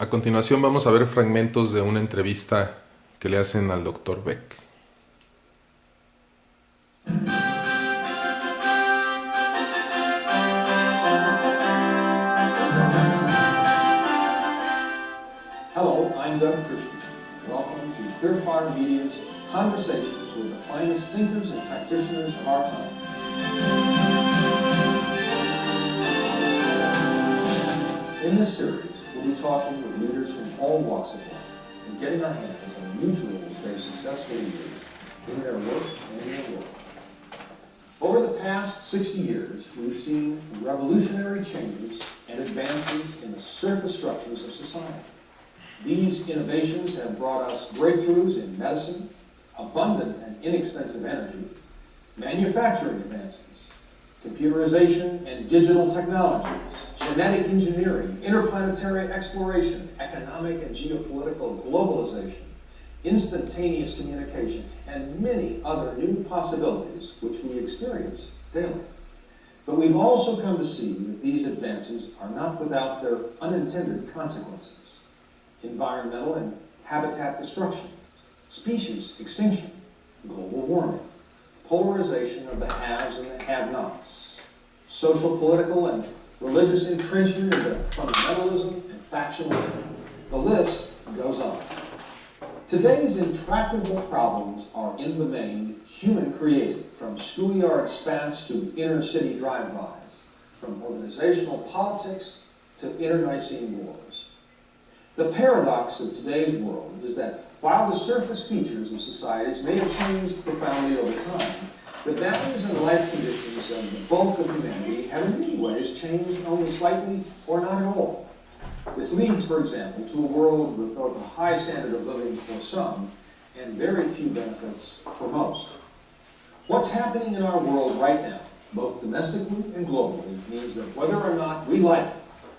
A continuación vamos a ver fragmentos de una entrevista que le hacen al Dr. Beck. Hello, I'm Doug Christian. Welcome to Clearfire Media's Conversations with the finest thinkers and practitioners of our time. In this series, we'll be talking with leaders from all walks of life and getting our hands on new tools they've successfully used in their work and in their world. Over the past 60 years, we've seen revolutionary changes and advances in the surface structures of society. These innovations have brought us breakthroughs in medicine, abundant and inexpensive energy, manufacturing advances, computerization and digital technologies, genetic engineering, interplanetary exploration, economic and geopolitical globalization, instantaneous communication, and many other new possibilities which we experience daily. But we've also come to see that these advances are not without their unintended consequences. Environmental and habitat destruction, species extinction, global warming, polarization of the haves and the have-nots, social, political, and religious entrenchment into fundamentalism and factionalism. The list goes on. Today's intractable problems are in the main human-created, from schoolyard spats to inner-city drive-bys, from organizational politics to internecine wars. The paradox of today's world is that while the surface features of societies may have changed profoundly over time, the values and life conditions of the bulk of humanity have in many ways changed only slightly or not at all. This leads, for example, to a world with both a high standard of living for some and very few benefits for most. What's happening in our world right now, both domestically and globally, means that whether or not we like it,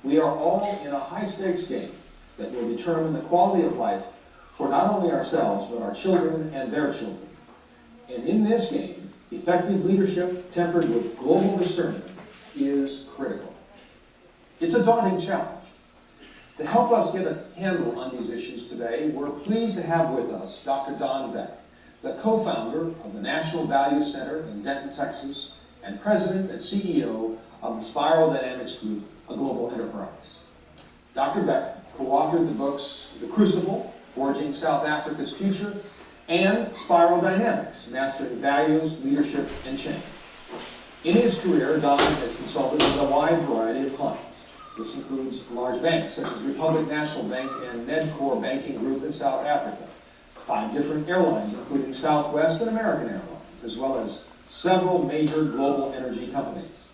we are all in a high-stakes game that will determine the quality of life for not only ourselves, but our children and their children. And in this game, effective leadership tempered with global discernment is critical. It's a daunting challenge. To help us get a handle on these issues today, we're pleased to have with us Dr. Don Beck, the co-founder of the National Value Center in Denton, Texas, and president and CEO of the Spiral Dynamics Group, a global enterprise. Dr. Beck co-authored the books The Crucible, Forging South Africa's Future, and Spiral Dynamics, Mastering Values, Leadership, and Change. In his career, Don has consulted with a wide variety of clients. This includes large banks such as Republic National Bank and Nedcor Banking Group in South Africa, 5 different airlines including Southwest and American Airlines, as well as several major global energy companies.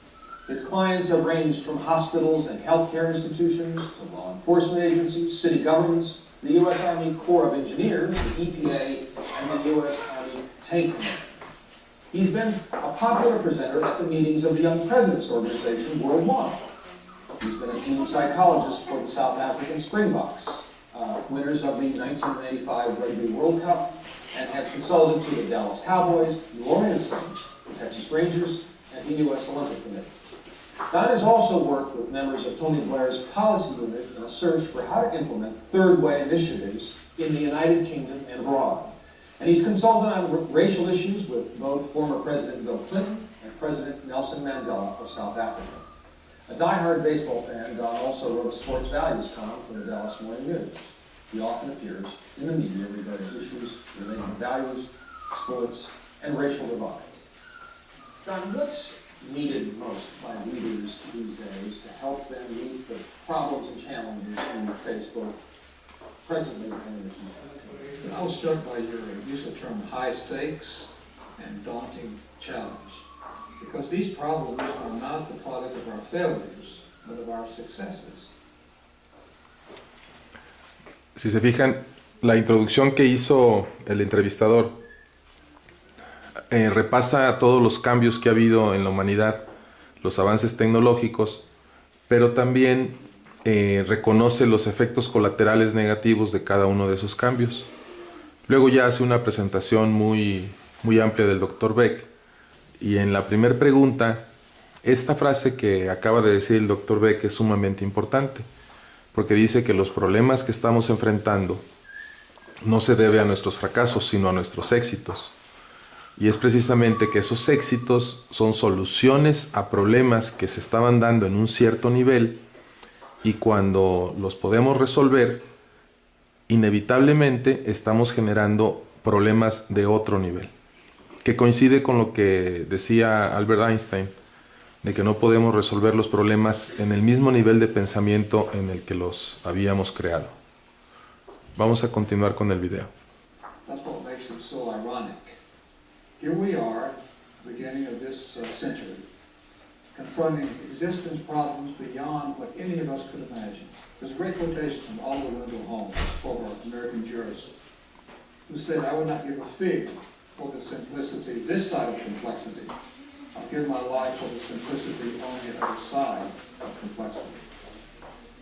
His clients have ranged from hospitals and healthcare institutions to law enforcement agencies, city governments, the U.S. Army Corps of Engineers, the EPA, and the U.S. Army Tank Command. He's been a popular presenter at the meetings of the Young Presidents Organization worldwide. He's been a team psychologist for the South African Springboks, winners of the 1995 Rugby World Cup, and has consulted to the Dallas Cowboys, New Orleans Saints, the Texas Rangers, and the U.S. Olympic Committee. Don has also worked with members of Tony Blair's policy unit in a search for how to implement third way initiatives in the United Kingdom and abroad. And he's consulted on racial issues with both former President Bill Clinton and President Nelson Mandela of South Africa. A diehard baseball fan, Don also wrote a sports values column for the Dallas Morning News. He often appears in the media regarding issues relating to values, sports, and racial divides. Don, what's needed most by leaders these days to help them meet the problems and challenges we face both presently and in the future? I was struck by your use of the term high stakes and daunting challenge, because these problems are not the product of our failures, but of our successes. Si se fijan, la introducción que hizo el entrevistador repasa todos los cambios que ha habido en la humanidad, los avances tecnológicos, pero también reconoce los efectos colaterales negativos de cada uno de esos cambios. Luego ya hace una presentación muy amplia del Dr. Beck, y en la primera pregunta, esta frase que acaba de decir el Dr. Beck es sumamente importante, porque dice que los problemas que estamos enfrentando no se debe a nuestros fracasos, sino a nuestros éxitos. Y es precisamente que esos éxitos son soluciones a problemas que se estaban dando en un cierto nivel, y cuando los podemos resolver, inevitablemente estamos generando problemas de otro nivel, que coincide con lo que decía Albert Einstein, de que no podemos resolver los problemas en el mismo nivel de pensamiento en el que los habíamos creado. Vamos a continuar con el video. That's what makes it so ironic. Here we are, beginning of this century, confronting existence problems beyond what any of us could imagine. There's a great quotation from Oliver Wendell Holmes, former American jurist, who said, "I would not give a fig for the simplicity this side of complexity. I'll give my life for the simplicity on the other side of complexity."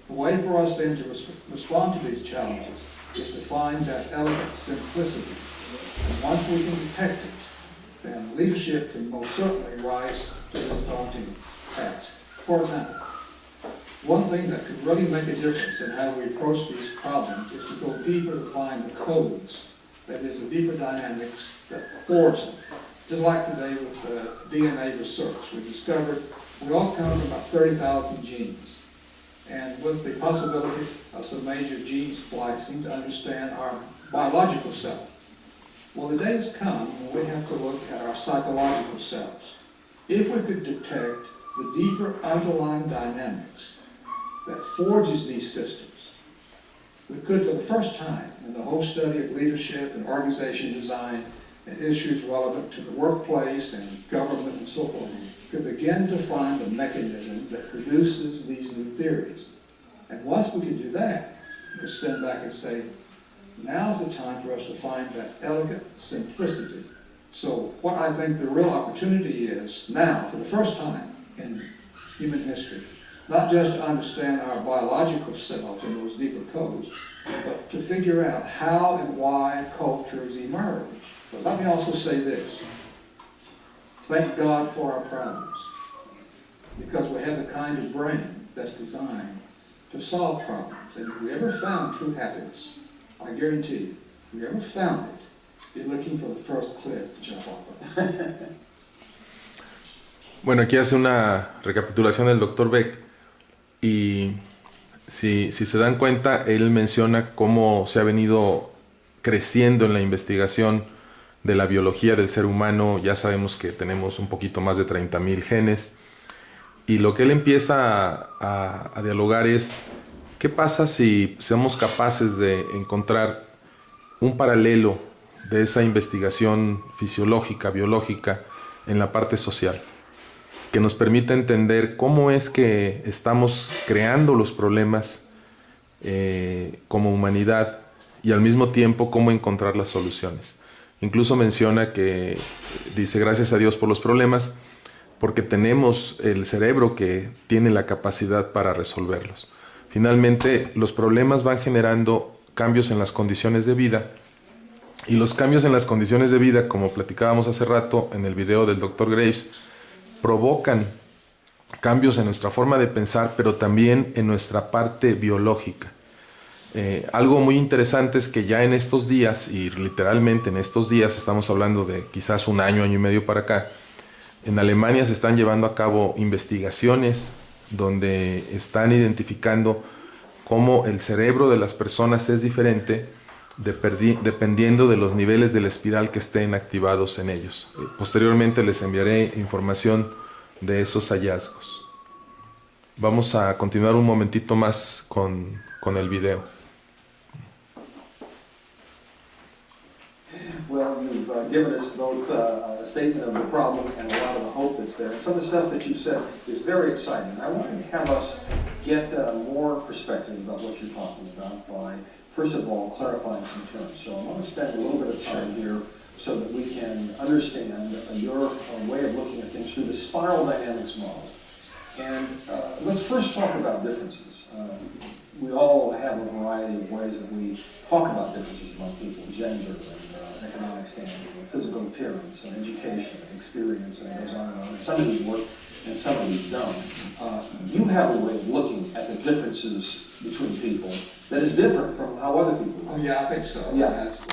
The way for us then to respond to these challenges is to find that elegant simplicity. And once we can detect it, then leadership can most certainly rise to this daunting task. For example, one thing that could really make a difference in how we approach these problems is to go deeper to find the codes, that is, the deeper dynamics that forge them. Just like today with DNA research, we discovered we all come from about 30,000 genes. And with the possibility of some major gene splicing to understand our biological self. Well, the day has come when we have to look at our psychological selves. If we could detect the deeper underlying dynamics that forges these systems, we could, for the first time in the whole study of leadership and organization design and issues relevant to the workplace and government and so forth, could begin to find a mechanism that produces these new theories. And once we could do that, we could stand back and say, now's the time for us to find that elegant simplicity. So what I think the real opportunity is now, for the first time in human history, not just to understand our biological self and those deeper codes, but to figure out how and why cultures emerge. But let me also say this. Thank God for our problems, because we have the kind of brain that's designed to solve problems. And if we ever found true happiness, I guarantee you, if we ever found it, you're looking for the first cliff to jump off of. Bueno, aquí hace una recapitulación del Dr. Beck, y si se dan cuenta, él menciona cómo se ha venido creciendo en la investigación de la biología del ser humano. Ya sabemos que tenemos un poquito más de 30,000 genes, y lo que él empieza a dialogar es ¿qué pasa si somos capaces de encontrar un paralelo de esa investigación fisiológica, biológica, en la parte social, que nos permita entender cómo es que estamos creando los problemas como humanidad, y al mismo tiempo cómo encontrar las soluciones? Incluso menciona que dice gracias a Dios por los problemas, porque tenemos el cerebro que tiene la capacidad para resolverlos. Finalmente, los problemas van generando cambios en las condiciones de vida, y los cambios en las condiciones de vida, como platicábamos hace rato en el video del Dr. Graves, provocan cambios en nuestra forma de pensar, pero también en nuestra parte biológica. Algo muy interesante es que ya en estos días, y literalmente en estos días, estamos hablando de quizás un año, año y medio para acá, en Alemania se están llevando a cabo investigaciones donde están identificando cómo el cerebro de las personas es diferente dependiendo de los niveles de la espiral que estén activados en ellos. Posteriormente les enviaré información de esos hallazgos. Vamos a continuar un momentito más con el video. Well, you've given us both a statement of the problem and a lot of the hope that's there. And some of the stuff that you said is very exciting. I want to have us get more perspective about what you're talking about by, first of all, clarifying some terms. So I'm going to spend a little bit of time here so that we can understand your way of looking at things through the spiral dynamics model. And let's first talk about differences. We all have a variety of ways that we talk about differences among people, gender and economic standing, and physical appearance and education and experience, and it goes on and on. And some of these work and some of these don't, you have a way of looking at the differences between people that is different from how other people Oh, look. yeah, I think so. Yeah. That's